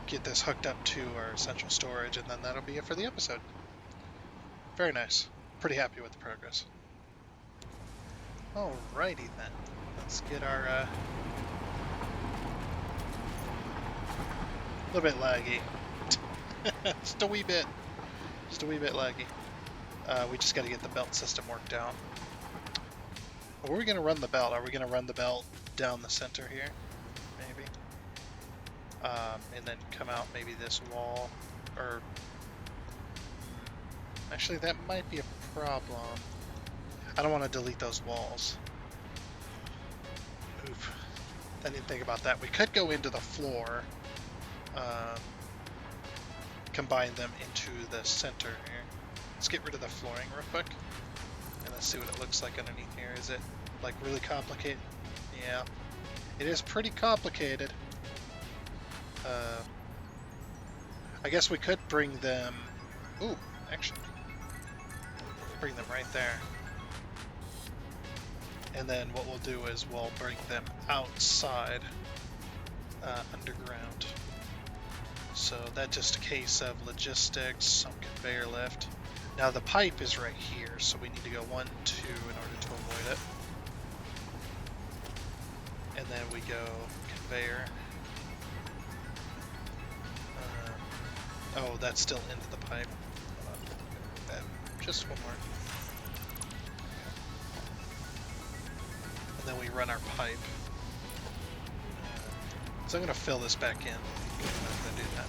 get this hooked up to our central storage, and then that'll be it for the episode. Very nice. Pretty happy with the progress. Alrighty then. Let's get our a little bit laggy. Just a wee bit laggy. We just got to get the belt system worked out. Where are we going to run the belt? Are we going to run the belt down the center here? Maybe. And then come out maybe this wall. Or actually, that might be a problem. I don't want to delete those walls. Oof. I didn't think about that. We could go into the floor. Combine them into the center here. Let's get rid of the flooring real quick. And let's see what it looks like underneath here. Is it like really complicated? Yeah. It is pretty complicated. I guess we could bring them... Ooh, actually. Bring them right there. And then what we'll do is we'll bring them outside, underground. So that's just a case of logistics, some conveyor lift. Now the pipe is right here, so we need to go 1, 2 in order to avoid it. And then we go conveyor. Oh, that's still into the pipe. Just one more. And then we run our pipe. So I'm going to fill this back in. I'm going to do that.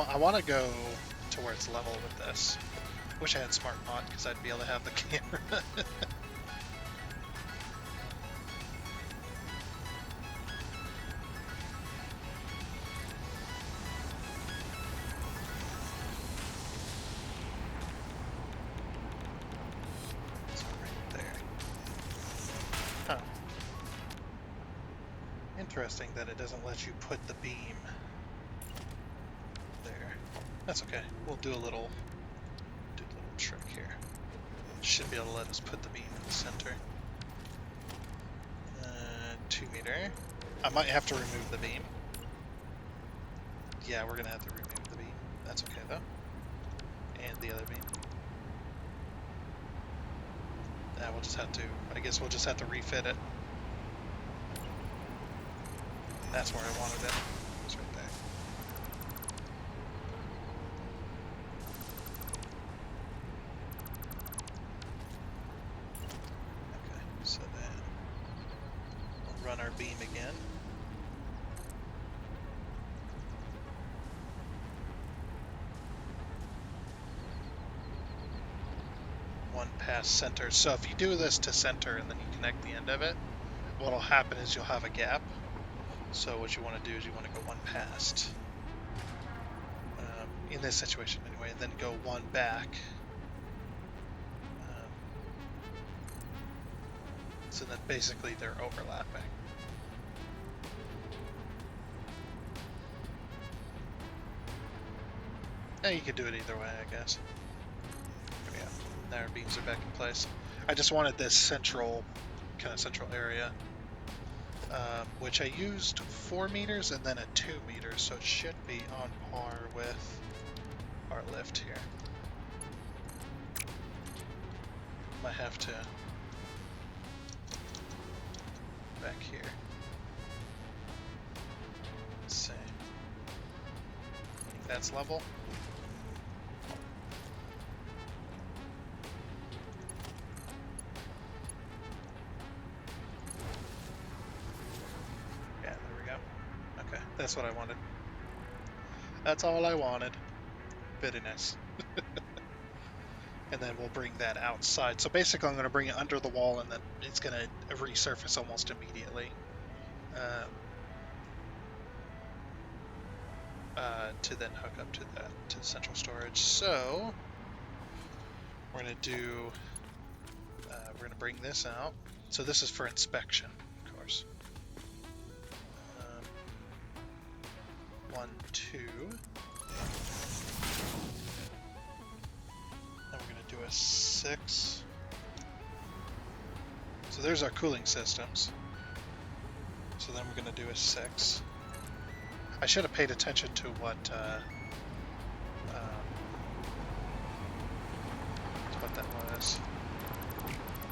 I want to go to where it's level with this. Wish I had smart mod because I'd be able to have the camera. So right there. Huh. Interesting that it doesn't let you put the beam there. That's okay. We'll do a little trick here. Should be able to let us put the beam in the center. 2 meter. I might have to remove the beam. Yeah, we're gonna have to remove the beam. That's okay though. And the other beam. We'll just have to, I guess we'll just have to refit it. That's where I wanted it. It's right there. Okay, so then we'll run our beam again. One past center. So if you do this to center and then you connect the end of it, what'll happen is you'll have a gap. So what you want to do is you want to go one past, in this situation anyway, and then go one back. So that basically they're overlapping. Yeah, you could do it either way, I guess. There we go. Now our beams are back in place. I just wanted this central area. Which I used 4 meters and then a 2 meters, so it should be on par with our lift here. Might have to back here. Let's see. I think that's level. That's what I wanted. That's all I wanted. Very nice. And then we'll bring that outside. So basically I'm going to bring it under the wall and then it's going to resurface almost immediately. to then hook up to the central storage. So we're gonna do we're gonna bring this out. So this is for inspection, of course. 1, 2. Then we're gonna do a 6. So there's our cooling systems. So then we're gonna do a 6. I should have paid attention to what that was,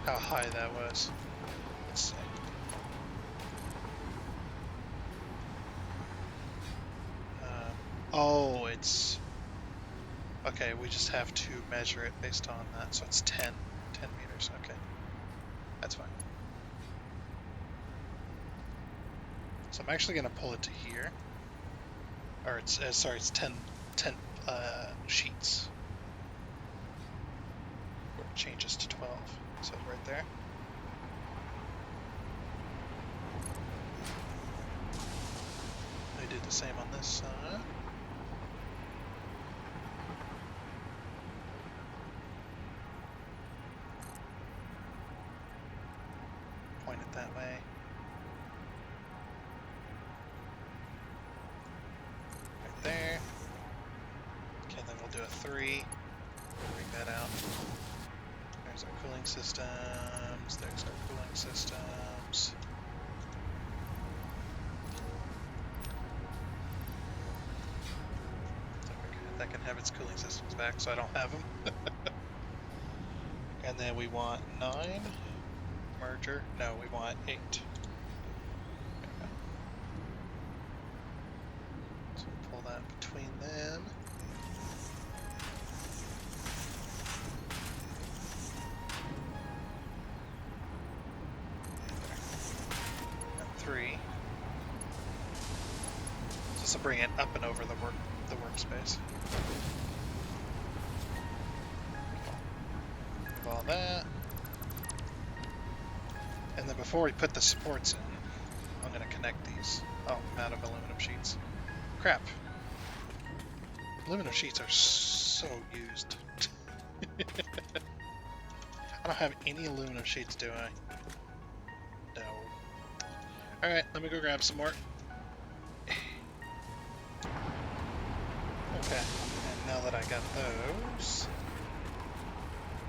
how high that was. Let's see. Oh, it's okay. We just have to measure it based on that. So it's 10 meters. Okay, that's fine. So I'm actually going to pull it to here. Or it's sorry, it's 10 sheets. Where it changes to 12. So right there. I did the same on this side. Point it that way. Right there. Okay, then we'll do a 3. Bring that out. There's our cooling systems. There's our cooling systems. That can have its cooling systems back, so I don't have them. And then we want 9. Merger. No, we want 8. There we go. So pull that between them. And 3. Just to bring it up and over the workspace. Move all that. And then before we put the supports in, I'm going to connect these. Oh, I'm out of aluminum sheets. Crap. Aluminum sheets are so used. I don't have any aluminum sheets, do I? No. Alright, let me go grab some more. Okay, and now that I got those,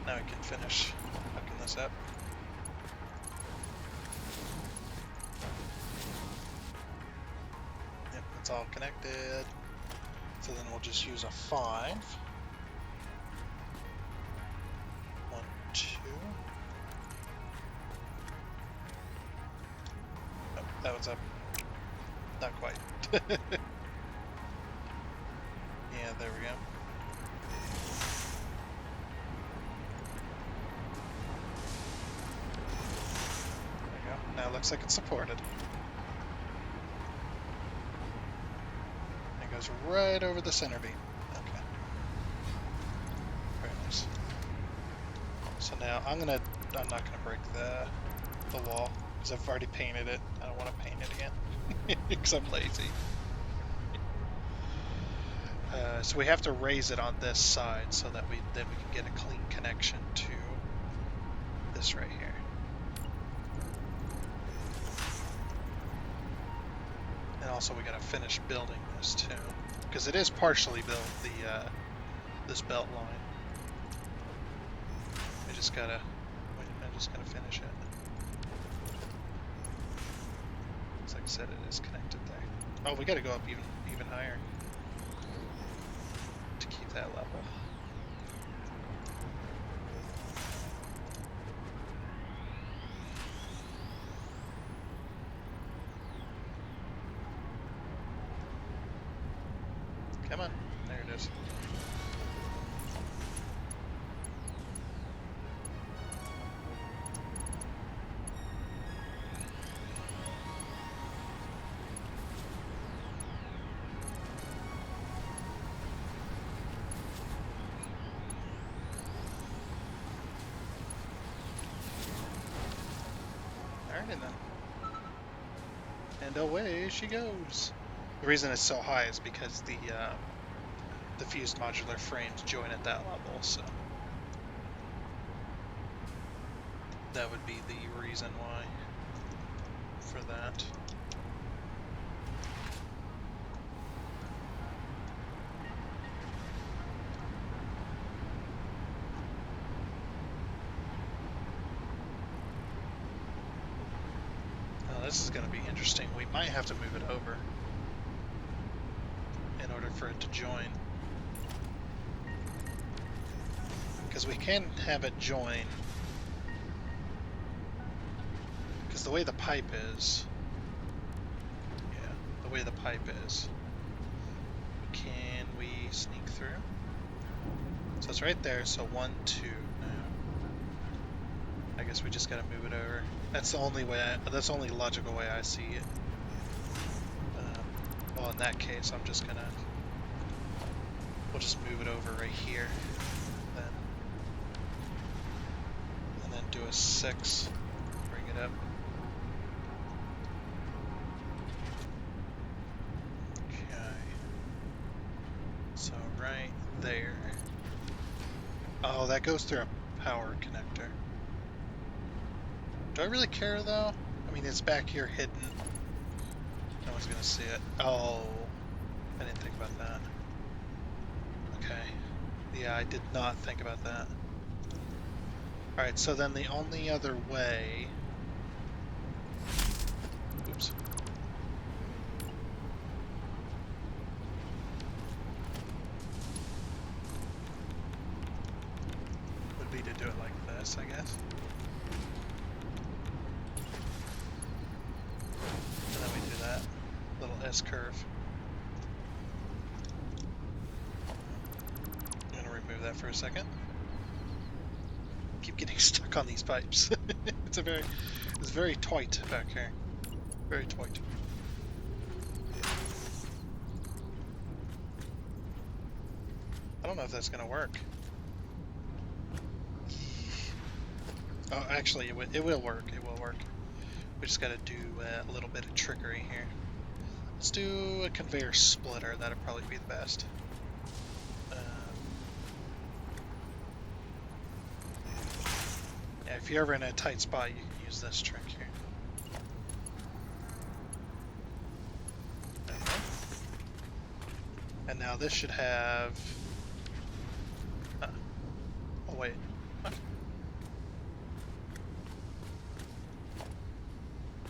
now we can finish hooking this up. Yep, it's all connected. So then we'll just use a 5. 1, 2. Oh, that was up. Not quite. Yeah, there we go. There we go. Now it looks like it's supported. It goes right over the center beam. Okay. Very nice. So now I'm not gonna break the wall because I've already painted it. I don't want to paint it again because I'm lazy. So we have to raise it on this side so that we can get a clean connection to this right here. And also we got to finish building this too, because it is partially built, this belt line. I just gotta finish it. Like I said, it is connected there. Oh, we got to go up even higher to keep that level. Come on, there it is. Alright then. And away she goes. The reason it's so high is because the fused modular frames join at that level, so that would be the reason why for that. Now this is going to be interesting. We might have to move it over in order for it to join. Because we can have it join, because the way the pipe is, the way the pipe is, can we sneak through? So it's right there, so 1, 2 now. I guess we just gotta move it over. That's the only way, that's the only logical way I see it. Well, in that case, I'm just gonna, we'll just move it over right here. Do a 6, bring it up. Okay. So right there. Oh, that goes through a power connector. Do I really care though? I mean, it's back here hidden. No one's gonna see it. Oh, I didn't think about that. Okay. Yeah, I did not think about that. Alright, so then the only other way... Oops. Would be to do it like this, I guess. And then we do that little S-curve. I'm gonna remove that for a second. Keep getting stuck on these pipes. it's very tight back here. Very tight. I don't know if that's gonna work. Oh, actually, it will work. It will work. We just gotta do a little bit of trickery here. Let's do a conveyor splitter. That'd probably be the best. If you're ever in a tight spot, you can use this trick here. Okay. And now this should have... oh wait, what?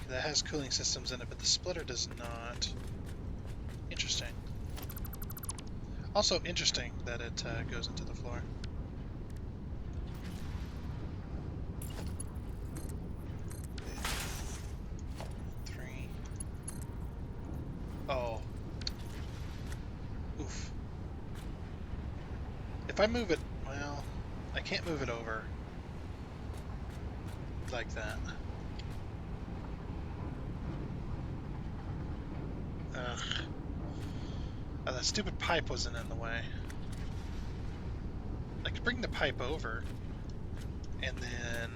That has cooling systems in it, but the splitter does not. Interesting. Also interesting that it goes into the floor. If I move it, well, I can't move it over like that. Ugh. Oh, that stupid pipe wasn't in the way. I could bring the pipe over, and then,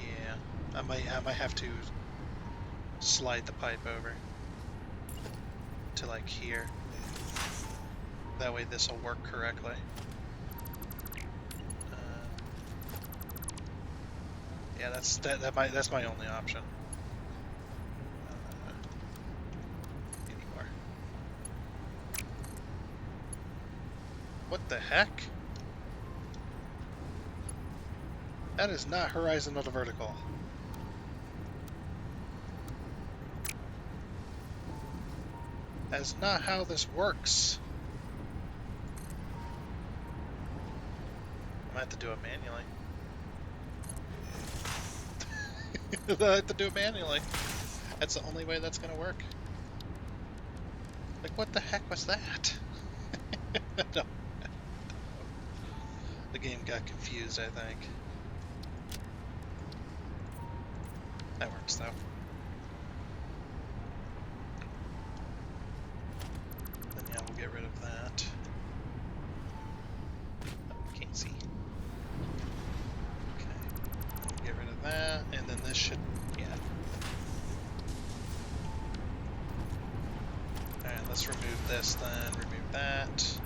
yeah, I might have to slide the pipe over to like here. That way this will work correctly. Yeah, that's my only option. Anymore. What the heck? That is not horizontal to vertical. That's not how this works. I have to do it manually. I have to do it manually. That's the only way that's gonna work. Like, what the heck was that? No. The game got confused, I think. That works though. Then yeah, we'll get rid of that. Can't see. Okay. We'll get rid of that, and then this should, yeah. let's remove this then. Remove that.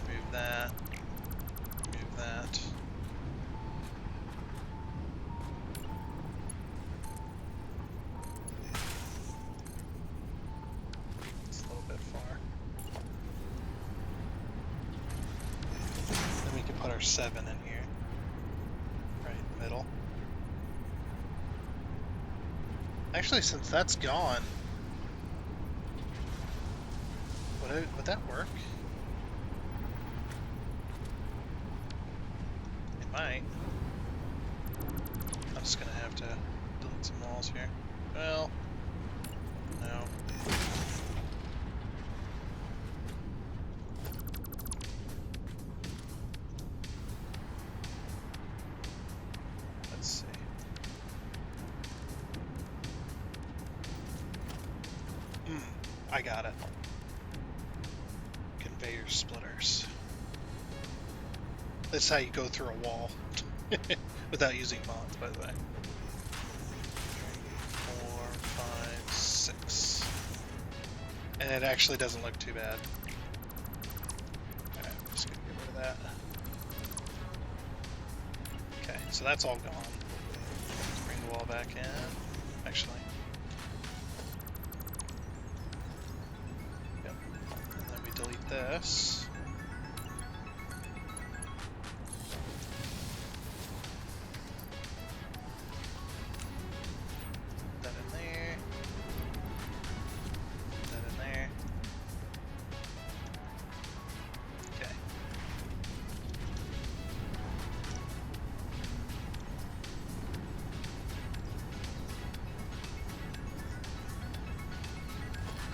Remove that. Remove that. It's a little bit far. Then we can put our 7 in here. Right in the middle. Actually, since that's gone, would that work? It might. I'm just gonna have to delete some walls here. Well, no. Let's see. I got it. Conveyor splitters. That's how you go through a wall. Without using mods, by the way. 4, 5, 6. And it actually doesn't look too bad. Alright, I'm just gonna get rid of that. Okay, so that's all gone. Let's bring the wall back in. Actually. Yep. And then we delete this.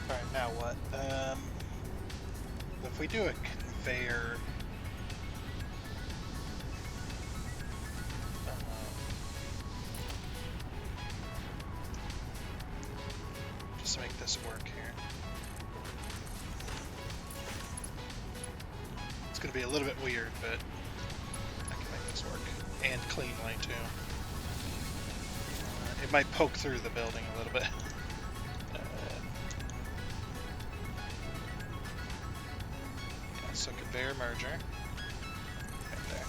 Alright, now what? If we do a conveyor... just to make this work here. It's going to be a little bit weird, but I can make this work. And cleanly, too. It might poke through the building a little bit. So conveyor merger. Right there.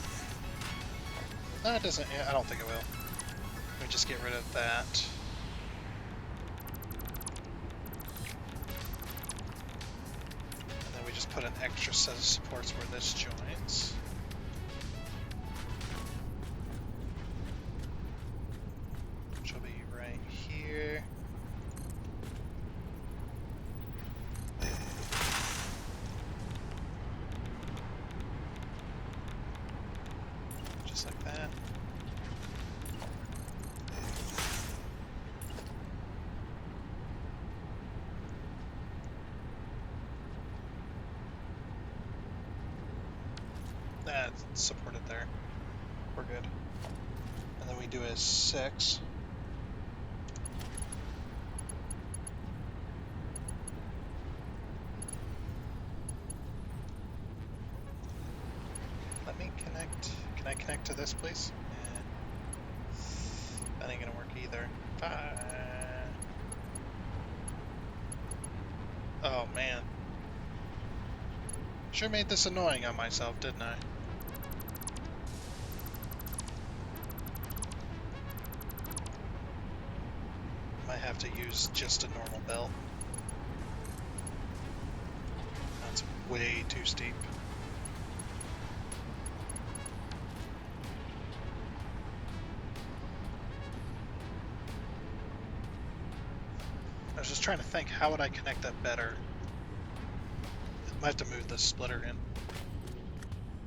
No, it doesn't. I don't think it will. Let me just get rid of that. And then we just put an extra set of supports where this joins. Which will be right here. Just like that. That's supported there. We're good. And then we do a 6. Let me connect. Can I connect to this, please? Yeah. That ain't gonna work either. Oh man. Sure made this annoying on myself, didn't I? Might have to use just a normal bell. That's way too steep. I was just trying to think, how would I connect that better? I might have to move the splitter in.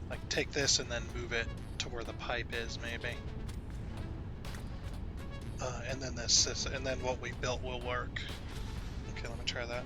Like, take this and then move it to where the pipe is, maybe. And then this, and then what we built will work. Okay, let me try that.